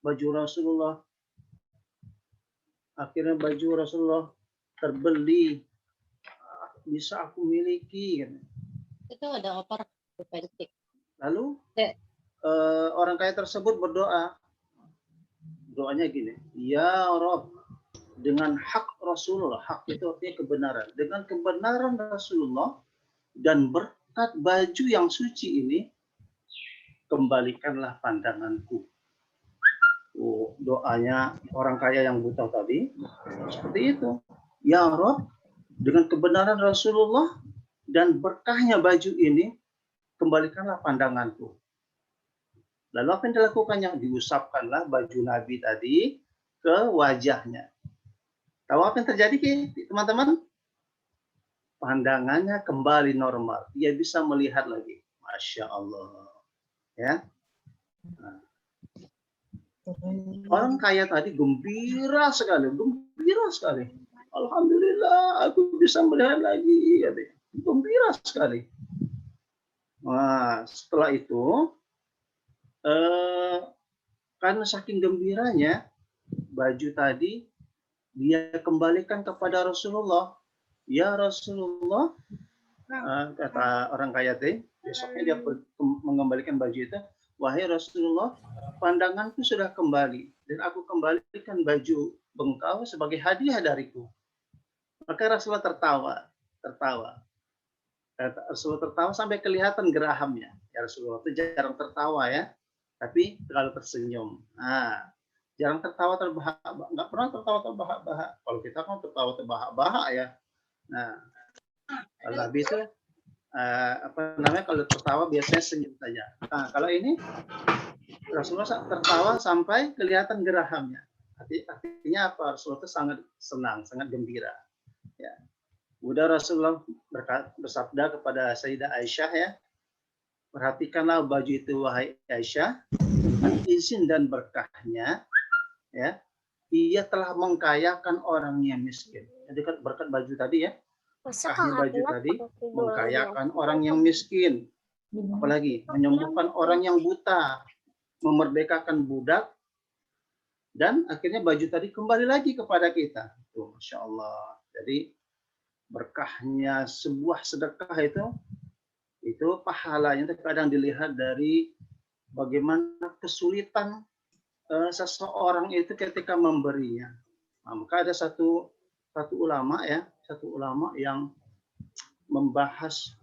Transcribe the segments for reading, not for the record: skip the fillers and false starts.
baju Rasulullah. Akhirnya baju Rasulullah terbeli, bisa aku miliki. Itu ada opor detik. Lalu orang kaya tersebut berdoa. Doanya gini, ya Rob, dengan hak Rasulullah, hak itu artinya kebenaran. Dengan kebenaran Rasulullah dan berkat baju yang suci ini, kembalikanlah pandanganku. Doanya orang kaya yang buta tadi seperti itu. Ya Rob, dengan kebenaran Rasulullah dan berkahnya baju ini, kembalikanlah pandanganku. Lalu apa yang dilakukannya? Diusapkanlah baju Nabi tadi ke wajahnya. Tahu apa yang terjadi, teman-teman? Pandangannya kembali normal. Dia bisa melihat lagi. Masya Allah. Ya. Nah. Orang kaya tadi gembira sekali. Alhamdulillah, aku bisa melihat lagi. Gembira sekali. Nah, setelah itu, karena saking gembiranya, baju tadi dia kembalikan kepada Rasulullah. Ya Rasulullah, kata orang kaya tadi, besoknya dia mengembalikan baju itu. Wahai Rasulullah, pandanganku sudah kembali dan aku kembalikan baju engkau sebagai hadiah dariku. Maka Rasulullah tertawa. Rasulullah tertawa sampai kelihatan gerahamnya. Ya Rasulullah itu jarang tertawa ya, tapi terlalu tersenyum. Nah, jarang tertawa terbahak-bahak, nggak pernah tertawa terbahak-bahak. Kalau kita kan tertawa terbahak-bahak ya. Nah, kalau habis itu kalau tertawa biasanya senyum saja. Nah, kalau ini Rasulullah tertawa sampai kelihatan gerahamnya. Artinya apa? Rasulullah itu sangat senang, sangat gembira. Ya. Udah Rasulullah bersabda kepada Sayyidah Aisyah ya, perhatikanlah baju itu wahai Aisyah, izin dan berkahnya, ya, ia telah mengkayakan orang yang miskin. Jadi kan berkat baju tadi ya, berkahnya baju tadi mengkayakan orang yang miskin, apalagi menyembuhkan orang yang buta, memerdekakan budak, dan akhirnya baju tadi kembali lagi kepada kita. Tuh, Masya Allah. Jadi berkahnya sebuah sedekah itu pahalanya terkadang dilihat dari bagaimana kesulitan seseorang itu ketika memberinya. Nah, maka ada satu ulama yang membahas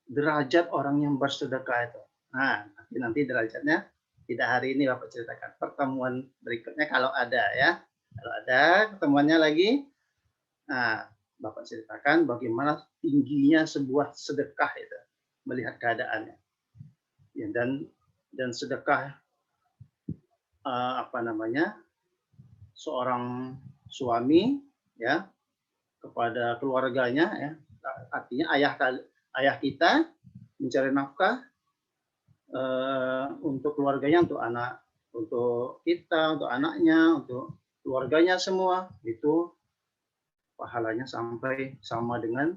derajat orang yang bersedekah itu. Nah, nanti derajatnya tidak hari ini Bapak ceritakan. Pertemuan berikutnya kalau ada ya. Kalau ada ketemuannya lagi, nah Bapak ceritakan bagaimana tingginya sebuah sedekah itu, melihat keadaannya. Ya, dan sedekah seorang suami ya kepada keluarganya ya, artinya ayah kita mencari nafkah untuk keluarganya, untuk anak, untuk kita, untuk anaknya, untuk keluarganya semua, itu pahalanya sampai sama dengan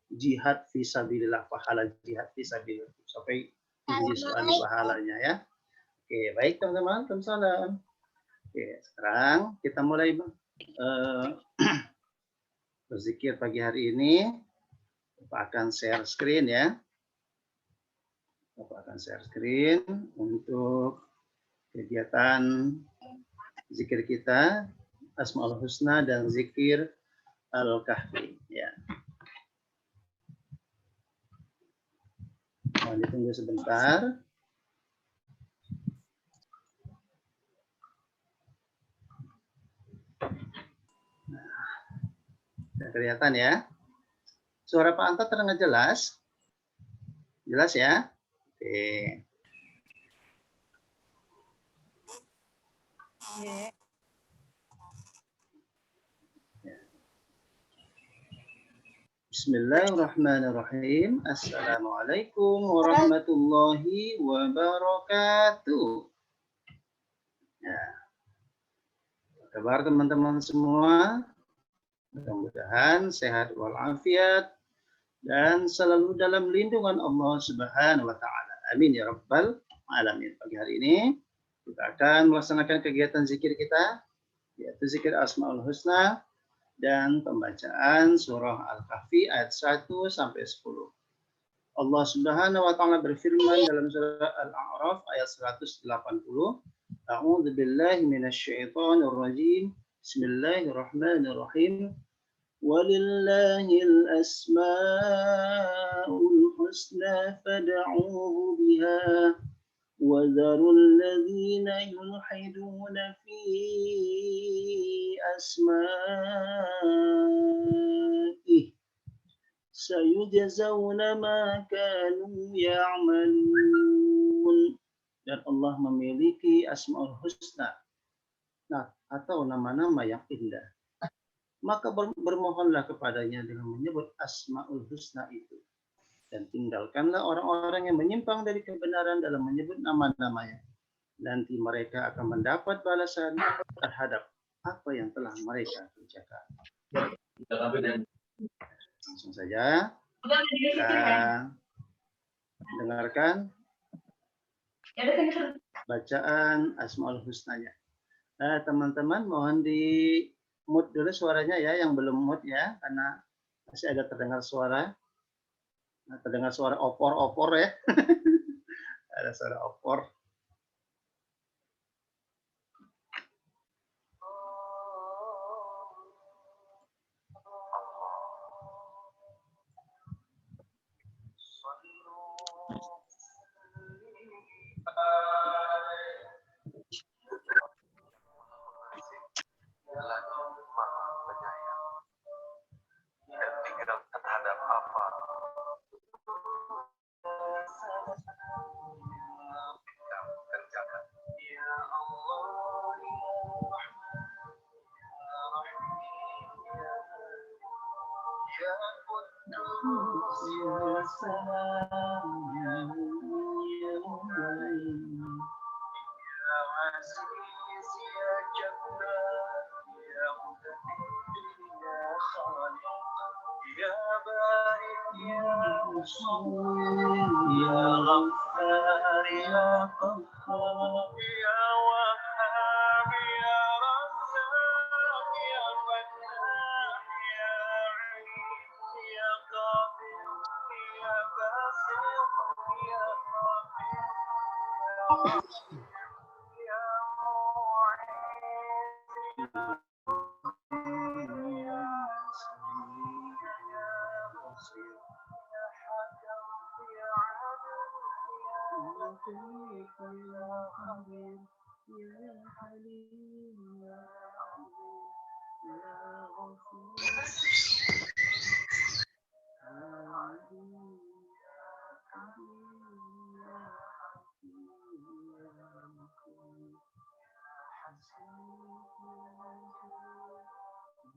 jihad fisabilillah, pahala jihad fisabilillah, sampai tinggi sekali pahalanya ya. Oke, baik teman-teman, salam. Oke, sekarang kita mulai berzikir pagi hari ini. Bapak akan share screen ya. Bapak akan share screen untuk kegiatan zikir kita, Asmaul Husna dan zikir Al-Kahfi ya. Mohon ditunggu sebentar. Nah, kelihatan ya. Suara Pak Anta terdengar jelas? Jelas ya? Oke. Bismillahirrahmanirrahim. Assalamualaikum warahmatullahi wabarakatuh. Ya. Apa kabar teman-teman semua? Mudah-mudahan sehat walafiat dan selalu dalam lindungan Allah Subhanahu wa taala. Amin ya rabbal alamin. Pagi hari ini kita akan melaksanakan kegiatan zikir kita, yaitu zikir Asmaul Husna dan pembacaan surah Al-Kahfi ayat 1 sampai 10. Allah Subhanahu wa taala berfirman dalam surah Al-A'raf ayat 180, A'udzu billahi minasyaitonir rajim. Bismillahirrahmanirrahim. Walillahil asmaul husna fad'uuhu biha wa dharul ladzina yulhiduna fi asma'ihi sayujazawna ma kanu ya'malun. Dan Allah memiliki Asmaul Husna, atau nama-nama yang indah. Maka bermohonlah kepadanya dengan menyebut Asmaul Husna itu. Dan tinggalkanlah orang-orang yang menyimpang dari kebenaran dalam menyebut nama-namanya. Nanti mereka akan mendapat balasan terhadap apa yang telah mereka kerjakan. Langsung saja kita dengarkan bacaan Asmaul Husnanya. Teman-teman mohon di mute dulu suaranya ya, yang belum mute ya, karena masih ada terdengar suara opor ya. Ada suara opor.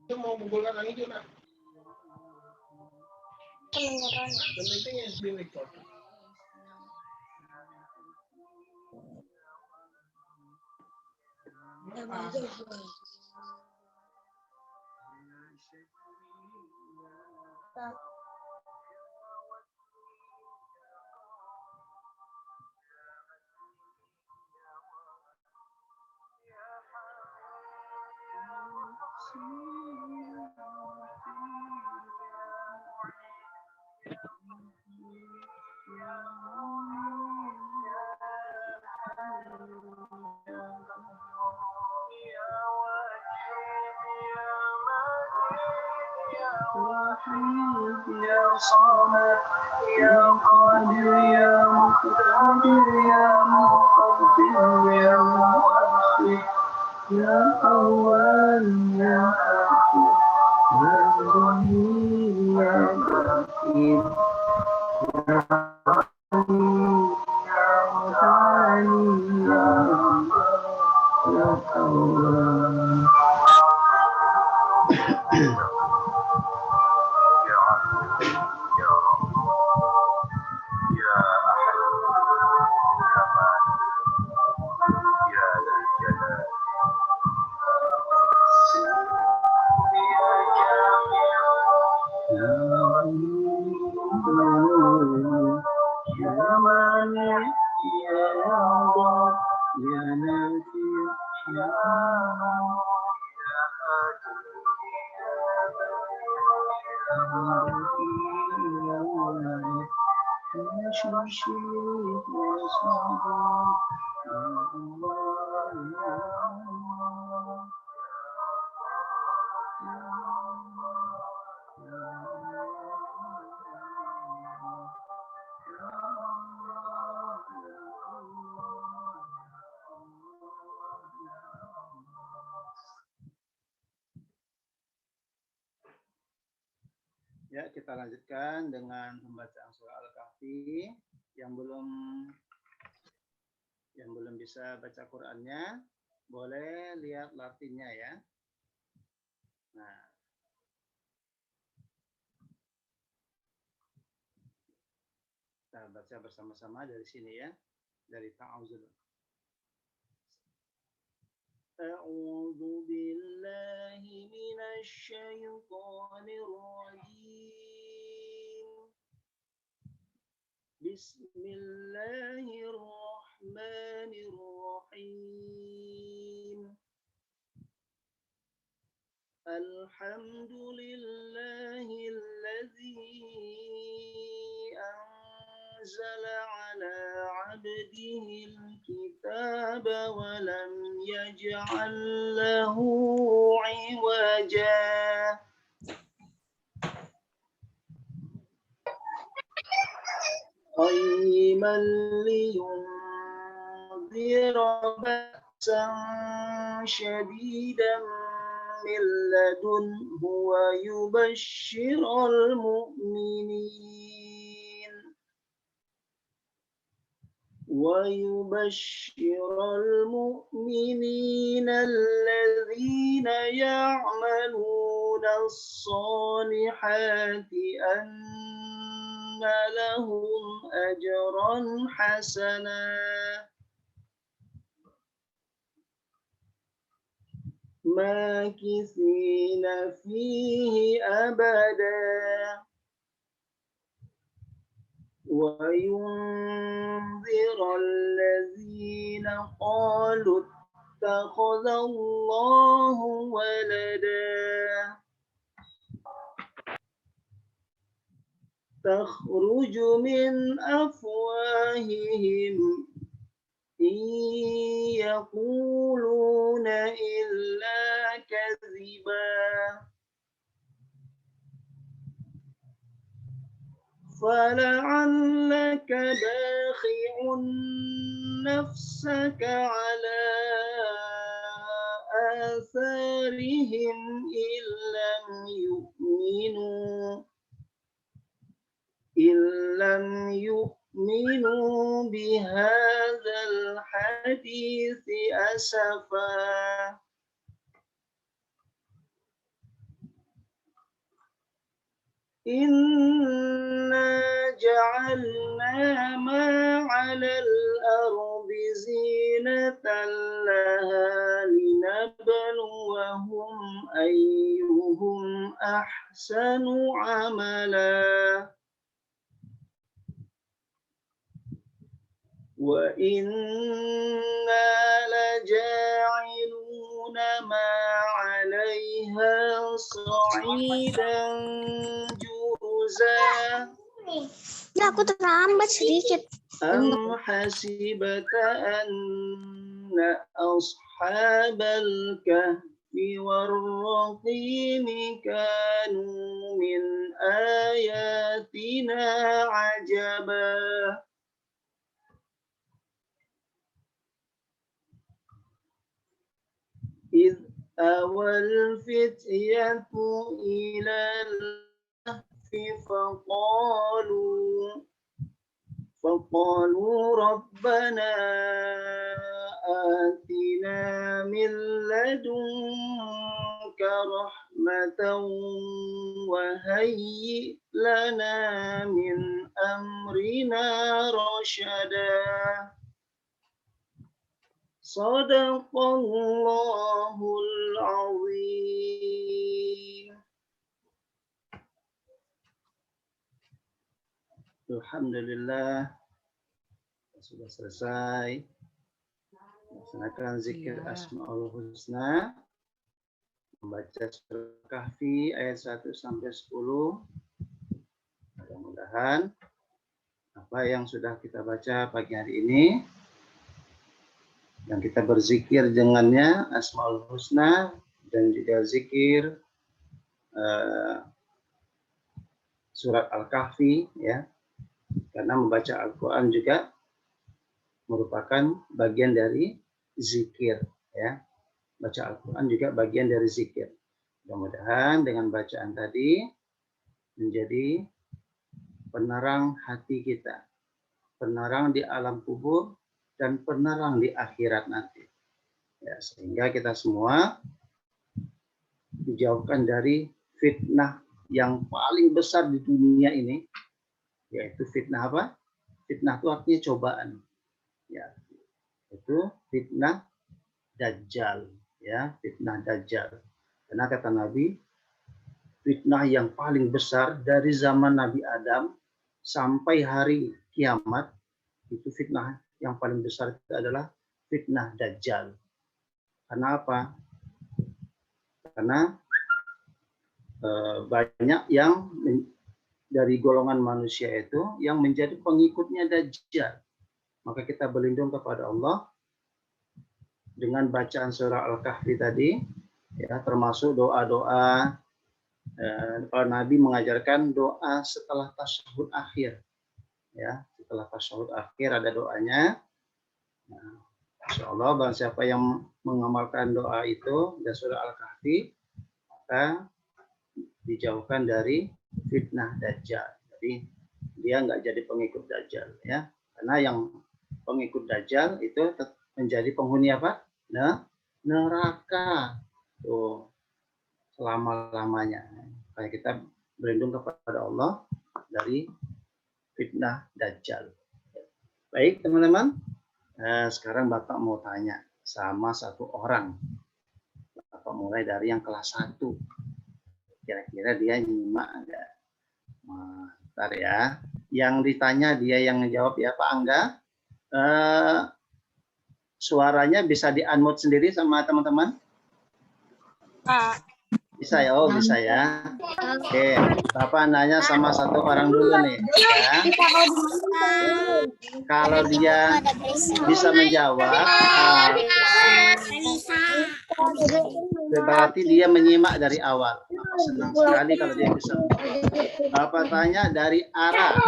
Itu mau menggolkan itu nak. Pentingnya di record. Ya Samad, Ya Qadir, Ya Muqtadir, Ya Muqaddim, Ya Muakhir, Ya Awwal, Ya Akhir, Ya Rahim, Ya Ghafir, Ya Ali, Ya Mutali, Ya Allah, Ya Allah. Ya Ya, kita lanjutkan dengan pembacaan surah Al-Kahfi. Yang belum bisa baca Qur'annya, boleh lihat latinnya ya. Nah, kita baca bersama-sama dari sini ya, dari ta'awudz. أعوذ بالله من الشيطان الرجيم بسم الله الرحمن الرحيم الحمد لله الذي أنزل على عبده الكتاب ولم يجعل له عوجا قيما لينذر بأسا شديدا من لدنه ويبشر المؤمنين الذين يعملون الصالحات أن لهم أجرا حسنا ماكثين فيه أبدا وينذر الذين قالوا اتخذ الله ولدا تخرج من أفواههم إن يقولون إلا كذبا فلعلك باخع نفسك على آثارهم إن لم يؤمنوا بهذا الحديث أسفا إنا جعلنا ما على الأرض زينة لها لنبلوهم أيهم أحسن عملا وإنا لجاعلون ما عليها صعيدا جرزا Ya, aku terlambat sedikit. أم حسبت أن أصحاب الكهف والرقيم كانوا من آياتنا عجبا إذ أوى الفتية إلى الكهف فقالوا ربنا آتنا من لدنك رحمة وهيئ لنا من أمرنا رشدا صدق الله العظيم. Alhamdulillah sudah selesai Melaksanakan zikir Iya. Asmaul Husna, membaca surah Kahfi ayat 1 sampai 10. Mudah-mudahan apa yang sudah kita baca pagi hari ini yang kita berzikir dengannya Asmaul Husna dan juga zikir surat Al-Kahfi, ya, karena membaca Al-Quran juga merupakan bagian dari zikir, ya. Baca Al-Quran juga bagian dari zikir. Mudah-mudahan dengan bacaan tadi menjadi penerang hati kita, penerang di alam kubur, dan penerang di akhirat nanti. Ya, sehingga kita semua dijauhkan dari fitnah yang paling besar di dunia ini, yaitu fitnah apa? Fitnah itu artinya cobaan. Ya, itu fitnah Dajjal, ya, fitnah Dajjal. Karena kata Nabi, fitnah yang paling besar dari zaman Nabi Adam sampai hari kiamat, itu fitnah yang paling besar itu adalah fitnah Dajjal. Karena apa? Karena banyak yang dari golongan manusia itu yang menjadi pengikutnya Dajjal. Maka kita berlindung kepada Allah dengan bacaan surah Al-Kahfi tadi, ya, termasuk doa-doa. Kalau Nabi mengajarkan doa setelah tasyahud akhir, ya, setelah tasyahud akhir ada doanya. Nah, insya Allah barang siapa yang mengamalkan doa itu dan surah Al-Kahfi, maka dijauhkan dari fitnah Dajjal. Jadi dia nggak jadi pengikut Dajjal, ya, karena yang pengikut Dajjal itu menjadi penghuni apa? Neraka tuh selama-lamanya. Kayak kita berlindung kepada Allah dari fitnah Dajjal. Baik teman-teman, sekarang Bapak mau tanya sama satu orang. Bapak mulai dari yang kelas 1. Kira-kira dia nyimak enggak? Bentar ya. Yang ditanya dia yang menjawab, ya Pak Angga. Suaranya bisa di-unmute sendiri sama teman-teman? Bisa ya, oh bisa ya. Oke, Bapak nanya sama satu orang dulu nih, ya. Kalau dia bisa menjawab, berarti dia menyimak dari awal. Bapak senang sekali kalau dia bisa. Bapak tanya dari Ara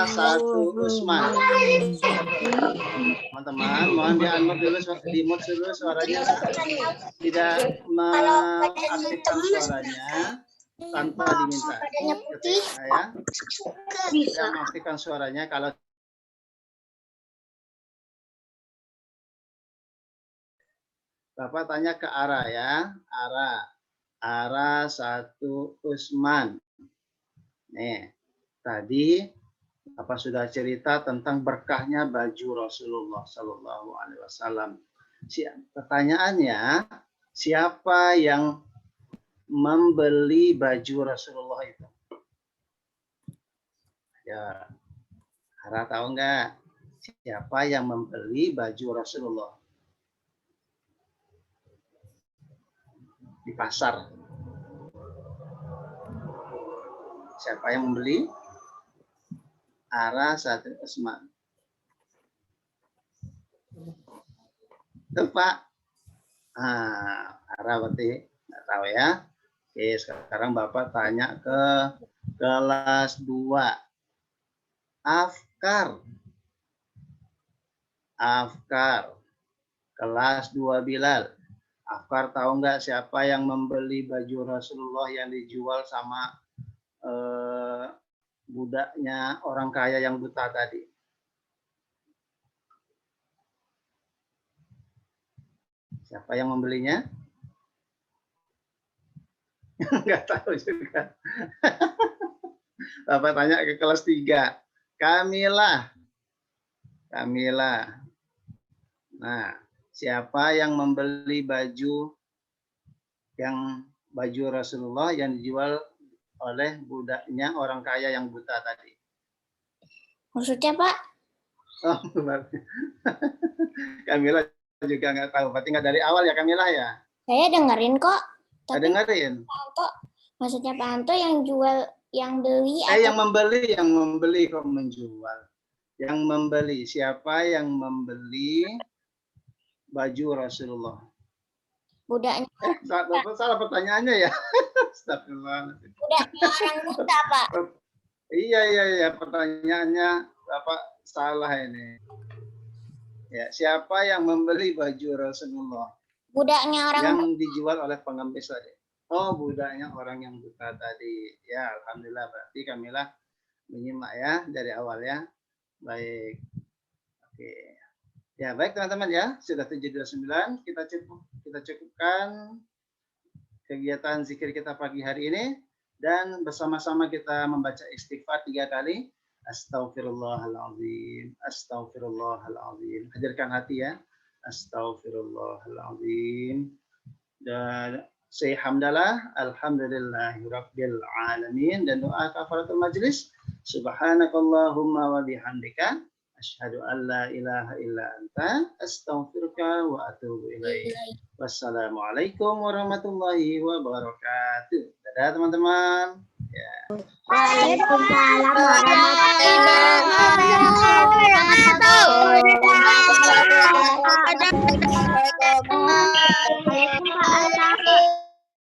1 Usman. Teman-teman, mohon di-unmute dulu, di-mute dulu suaranya. Tidak mengaktifkan suaranya tanpa diminta. Ketika ya, tidak mengaktifkan suaranya kalau Bapak tanya ke Ara, ya. Ara 1 Usman. Nih, tadi Bapak sudah cerita tentang berkahnya baju Rasulullah Shallallahu Alaihi Wasallam. Pertanyaannya, siapa yang membeli baju Rasulullah itu? Ya, Ara tahu nggak? Siapa yang membeli baju Rasulullah di pasar? Siapa yang membeli? Ara 1 Usman. Pak. Ara berarti nggak tahu ya. Oke, sekarang Bapak tanya ke kelas 2. Afkar. Kelas 2 Bilal. Afkar tahu nggak siapa yang membeli baju Rasulullah yang dijual sama budaknya orang kaya yang buta tadi? Siapa yang membelinya? Enggak tahu juga. Bapak tanya ke kelas 3. Kamila. Nah, siapa yang membeli baju Rasulullah yang dijual oleh budaknya orang kaya yang buta tadi? Maksudnya Pak? Oh, Kamila juga nggak tahu. Berarti nggak dari awal ya Kamilah ya? Saya dengerin kok. Nggak Tapi dengerin. Pak Anto, maksudnya Pak Anto yang jual, yang beli Yang membeli kok menjual. Yang membeli, siapa yang membeli baju Rasulullah? budaknya Salah pertanyaannya ya. Astagfirullahaladzim. budaknya orang buta, Pak. Iya. Pertanyaannya Bapak salah ini. Ya, siapa yang membeli baju Rasulullah? Budaknya orang Yang dijual oleh pengemis tadi. Oh, budaknya orang yang buta tadi. Ya, alhamdulillah berarti Kamilah menyimak ya dari awal ya. Baik. Oke. Ya, baik teman-teman ya. Sudah 7:29, kita cukupkan kegiatan zikir kita pagi hari ini dan bersama-sama kita membaca istighfar 3 kali. Astaghfirullahaladzim, astaghfirullahaladzim. Hadirkan hati ya. Astaghfirullahaladzim. Dan say hamdalah, alhamdulillahirabbil alamin, dan doa kafaratul majlis. Subhanakallahumma wa bihamdika asyhadu an la ilaha illa anta astaghfiruka wa atubu ilaik. Wassalamualaikum warahmatullahi wabarakatuh. Dadah teman-teman. Ya. Waalaikumsalam warahmatullahi